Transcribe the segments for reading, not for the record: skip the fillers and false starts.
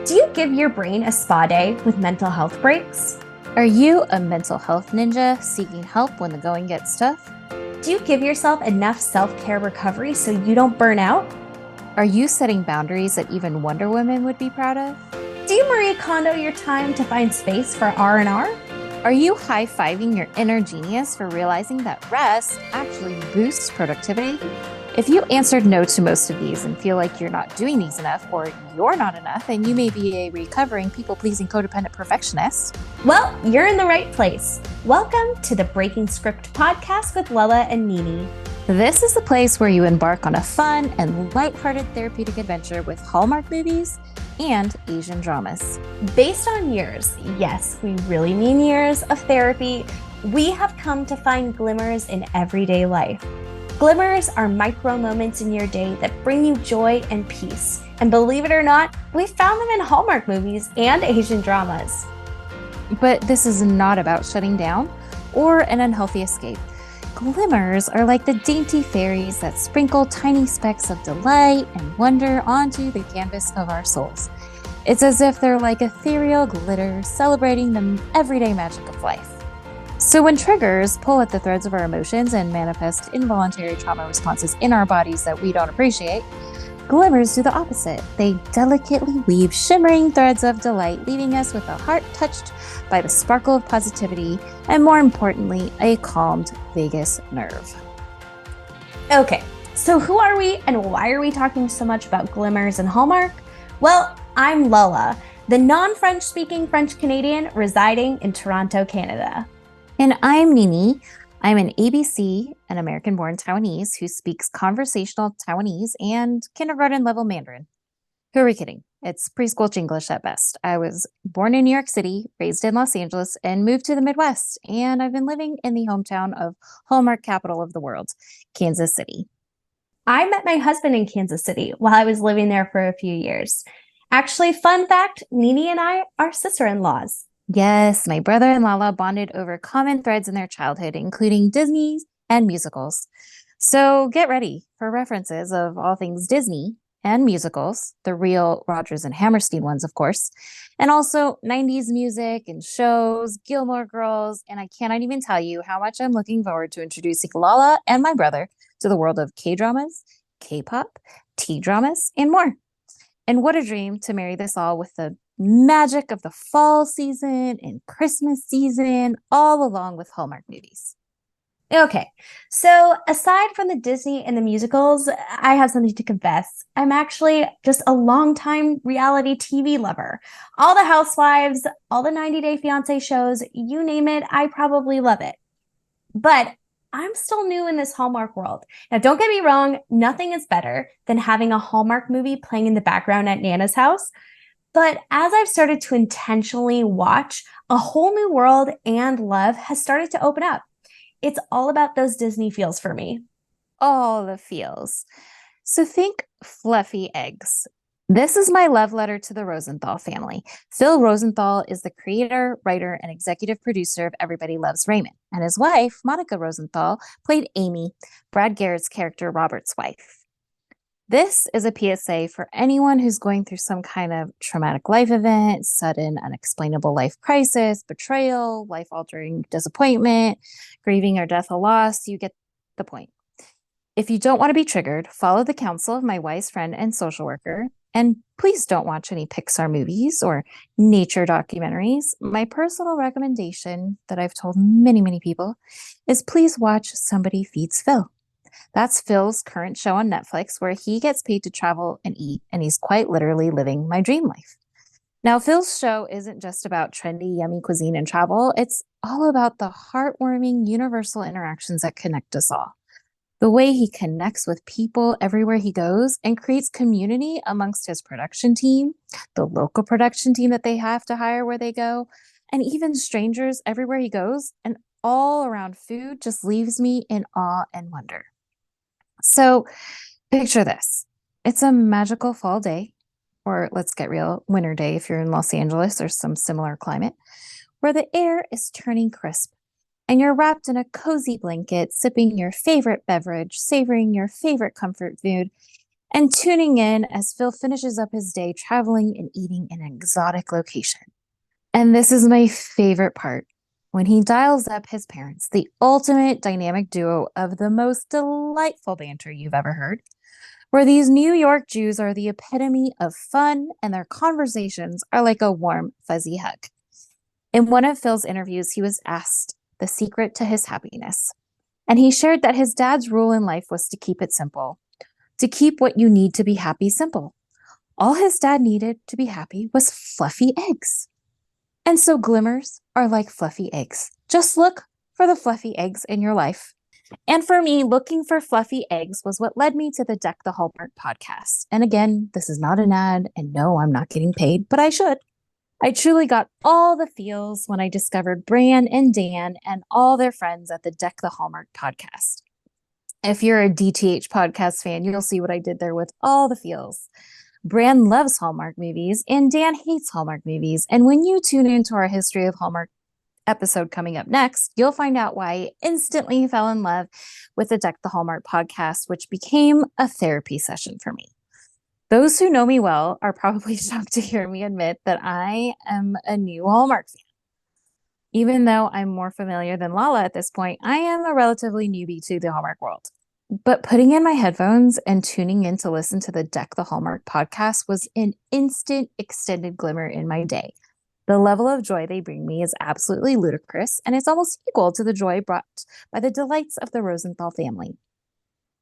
Do you give your brain a spa day with mental health breaks? Are you a mental health ninja seeking help when the going gets tough? Do you give yourself enough self-care recovery so you don't burn out? Are you setting boundaries that even Wonder Woman would be proud of? Do you Marie Kondo your time to find space for R&R? Are you high-fiving your inner genius for realizing that rest actually boosts productivity? If you answered no to most of these and feel like you're not doing these enough or you're not enough, then you may be a recovering people-pleasing codependent perfectionist. Well, you're in the right place. Welcome to the Breaking Script podcast with Lala and Nini. This is the place where you embark on a fun and lighthearted therapeutic adventure with Hallmark movies and Asian dramas. Based on years, yes, we really mean years of therapy, we have come to find glimmers in everyday life. Glimmers are micro moments in your day that bring you joy and peace. And believe it or not, we found them in Hallmark movies and Asian dramas. But this is not about shutting down or an unhealthy escape. Glimmers are like the dainty fairies that sprinkle tiny specks of delight and wonder onto the canvas of our souls. It's as if they're like ethereal glitter celebrating the everyday magic of life. So when triggers pull at the threads of our emotions and manifest involuntary trauma responses in our bodies that we don't appreciate, glimmers do the opposite. They delicately weave shimmering threads of delight, leaving us with a heart touched by the sparkle of positivity and, more importantly, a calmed vagus nerve. Okay, so who are we and why are we talking so much about glimmers and Hallmark? Well, I'm Lala, the non-French speaking French Canadian residing in Toronto, Canada. And I'm Nini. I'm an ABC, an American-born Taiwanese who speaks conversational Taiwanese and kindergarten-level Mandarin. Who are we kidding? It's preschool Chinglish at best. I was born in New York City, raised in Los Angeles, and moved to the Midwest. And I've been living in the hometown of Hallmark capital of the world, Kansas City. I met my husband in Kansas City while I was living there for a few years. Actually, fun fact, Nini and I are sister-in-laws. Yes, my brother and Lala bonded over common threads in their childhood, including Disney and musicals. So get ready for references of all things Disney and musicals, the real Rodgers and Hammerstein ones, of course, and also 90s music and shows, Gilmore Girls, and I cannot even tell you how much I'm looking forward to introducing Lala and my brother to the world of K-dramas, K-pop, T-dramas, and more. And what a dream to marry this all with the magic of the fall season and Christmas season, all along with Hallmark movies. Okay, so aside from the Disney and the musicals, I have something to confess. I'm actually just a longtime reality TV lover. All the Housewives, all the 90 Day Fiancé shows, you name it, I probably love it. But I'm still new in this Hallmark world. Now, don't get me wrong, nothing is better than having a Hallmark movie playing in the background at Nana's house. But as I've started to intentionally watch, a whole new world and love has started to open up. It's all about those Disney feels for me. All the feels. So think fluffy eggs. This is my love letter to the Rosenthal family. Phil Rosenthal is the creator, writer, and executive producer of Everybody Loves Raymond, and his wife, Monica Rosenthal, played Amy, Brad Garrett's character, Robert's wife. This is a PSA for anyone who's going through some kind of traumatic life event, sudden unexplainable life crisis, betrayal, life-altering disappointment, grieving or death or loss. You get the point. If you don't want to be triggered, follow the counsel of my wise friend and social worker, and please don't watch any Pixar movies or nature documentaries. My personal recommendation that I've told many, many people is please watch Somebody Feeds Phil. That's Phil's current show on Netflix where he gets paid to travel and eat, and he's quite literally living my dream life. Now, Phil's show isn't just about trendy, yummy cuisine and travel. It's all about the heartwarming, universal interactions that connect us all. The way he connects with people everywhere he goes and creates community amongst his production team, the local production team that they have to hire where they go, and even strangers everywhere he goes, and all around food just leaves me in awe and wonder. So picture this. It's a magical fall day, or let's get real, winter day if you're in Los Angeles or some similar climate, where the air is turning crisp and you're wrapped in a cozy blanket, sipping your favorite beverage, savoring your favorite comfort food, and tuning in as Phil finishes up his day traveling and eating in an exotic location. And this is my favorite part. When he dials up his parents, the ultimate dynamic duo of the most delightful banter you've ever heard, where these New York Jews are the epitome of fun and their conversations are like a warm, fuzzy hug. In one of Phil's interviews, he was asked the secret to his happiness. And he shared that his dad's rule in life was to keep it simple, to keep what you need to be happy simple. All his dad needed to be happy was fluffy eggs. And so glimmers are like fluffy eggs. Just look for the fluffy eggs in your life. And for me, looking for fluffy eggs was what led me to the Deck the Hallmark podcast. And again, this is not an ad, and no, I'm not getting paid, but I should. I truly got all the feels when I discovered Bran and Dan and all their friends at the Deck the Hallmark podcast. If you're a DTH podcast fan, you'll see what I did there with all the feels. Bran loves Hallmark movies and Dan hates Hallmark movies. And when you tune into our History of Hallmark episode coming up next, you'll find out why I instantly fell in love with the Deck the Hallmark podcast, which became a therapy session for me. Those who know me well are probably shocked to hear me admit that I am a new Hallmark fan. Even though I'm more familiar than Lala at this point, I am a relatively newbie to the Hallmark world. But putting in my headphones and tuning in to listen to the Deck the Hallmark podcast was an instant extended glimmer in my day. The level of joy they bring me is absolutely ludicrous, and it's almost equal to the joy brought by the delights of the Rosenthal family.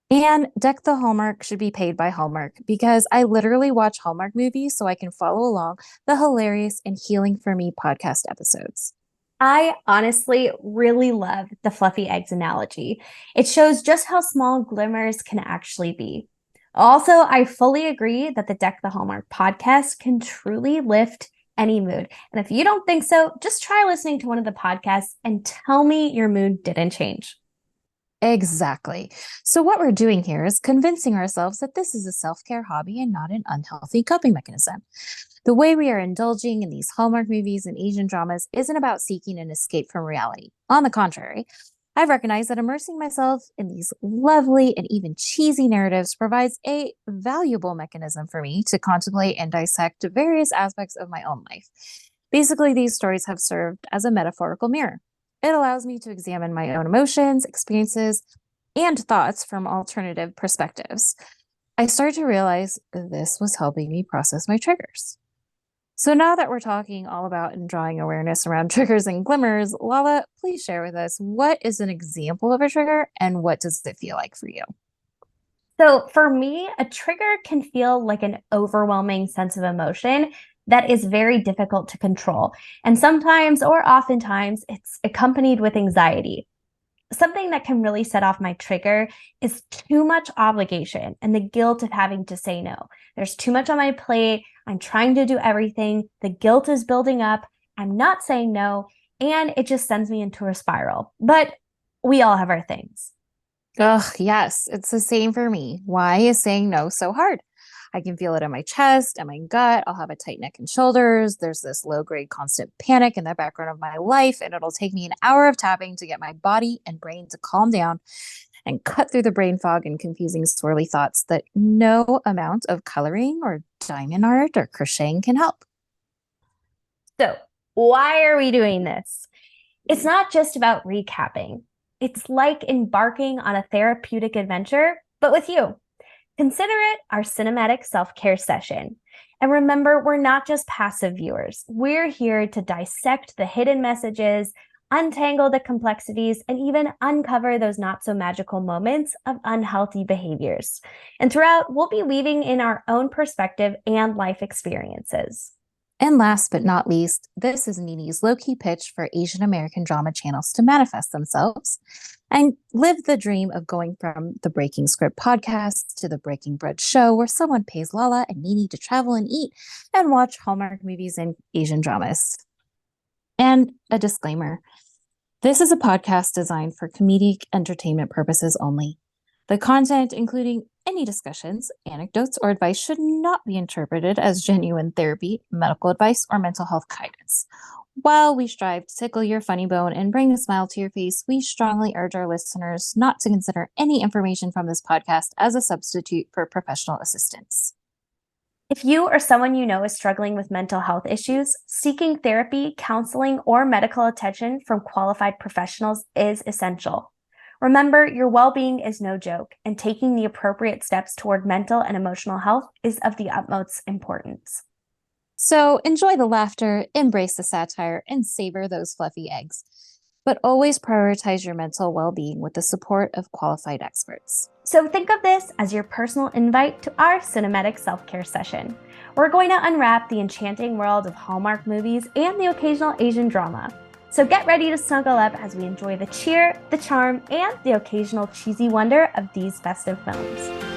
And Deck the Hallmark should be paid by Hallmark because I literally watch Hallmark movies so I can follow along the hilarious and healing for me podcast episodes. I honestly really love the fluffy eggs analogy. It shows just how small glimmers can actually be. Also, I fully agree that the Deck the Hallmark podcast can truly lift any mood. And if you don't think so, just try listening to one of the podcasts and tell me your mood didn't change. Exactly. So, what we're doing here is convincing ourselves that this is a self care hobby and not an unhealthy coping mechanism. The way we are indulging in these Hallmark movies and Asian dramas isn't about seeking an escape from reality. On the contrary, I've recognized that immersing myself in these lovely and even cheesy narratives provides a valuable mechanism for me to contemplate and dissect various aspects of my own life. Basically, these stories have served as a metaphorical mirror. It allows me to examine my own emotions, experiences, and thoughts from alternative perspectives. I started to realize this was helping me process my triggers. So now that we're talking all about and drawing awareness around triggers and glimmers, Lala, please share with us what is an example of a trigger and what does it feel like for you? So, for me, a trigger can feel like an overwhelming sense of emotion that is very difficult to control. And sometimes, or oftentimes, it's accompanied with anxiety. Something that can really set off my trigger is too much obligation and the guilt of having to say no. There's too much on my plate. I'm trying to do everything. The guilt is building up. I'm not saying no. And it just sends me into a spiral. But we all have our things. Oh, yes, it's the same for me. Why is saying no so hard? I can feel it in my chest and my gut. I'll have a tight neck and shoulders. There's this low grade constant panic in the background of my life, and it'll take me an hour of tapping to get my body and brain to calm down and cut through the brain fog and confusing swirly thoughts that no amount of coloring or diamond art or crocheting can help. So, why are we doing this? It's not just about recapping. It's like embarking on a therapeutic adventure, but with you. Consider it our cinematic self care session. And remember, we're not just passive viewers. We're here to dissect the hidden messages, untangle the complexities, and even uncover those not so magical moments of unhealthy behaviors. And throughout, we'll be weaving in our own perspective and life experiences. And last but not least, this is Nini's low-key pitch for Asian American drama channels to manifest themselves and live the dream of going from the Breaking Script podcast to the Breaking Bread show where someone pays Lala and Nini to travel and eat and watch Hallmark movies and Asian dramas. And a disclaimer, this is a podcast designed for comedic entertainment purposes only. The content, including any discussions, anecdotes, or advice, should not be interpreted as genuine therapy, medical advice, or mental health guidance. While we strive to tickle your funny bone and bring a smile to your face, we strongly urge our listeners not to consider any information from this podcast as a substitute for professional assistance. If you or someone you know is struggling with mental health issues, seeking therapy, counseling, or medical attention from qualified professionals is essential. Remember, your well-being is no joke, and taking the appropriate steps toward mental and emotional health is of the utmost importance. So enjoy the laughter, embrace the satire, and savor those fluffy eggs. But always prioritize your mental well-being with the support of qualified experts. So think of this as your personal invite to our cinematic self-care session. We're going to unwrap the enchanting world of Hallmark movies and the occasional Asian drama. So get ready to snuggle up as we enjoy the cheer, the charm, and the occasional cheesy wonder of these festive films.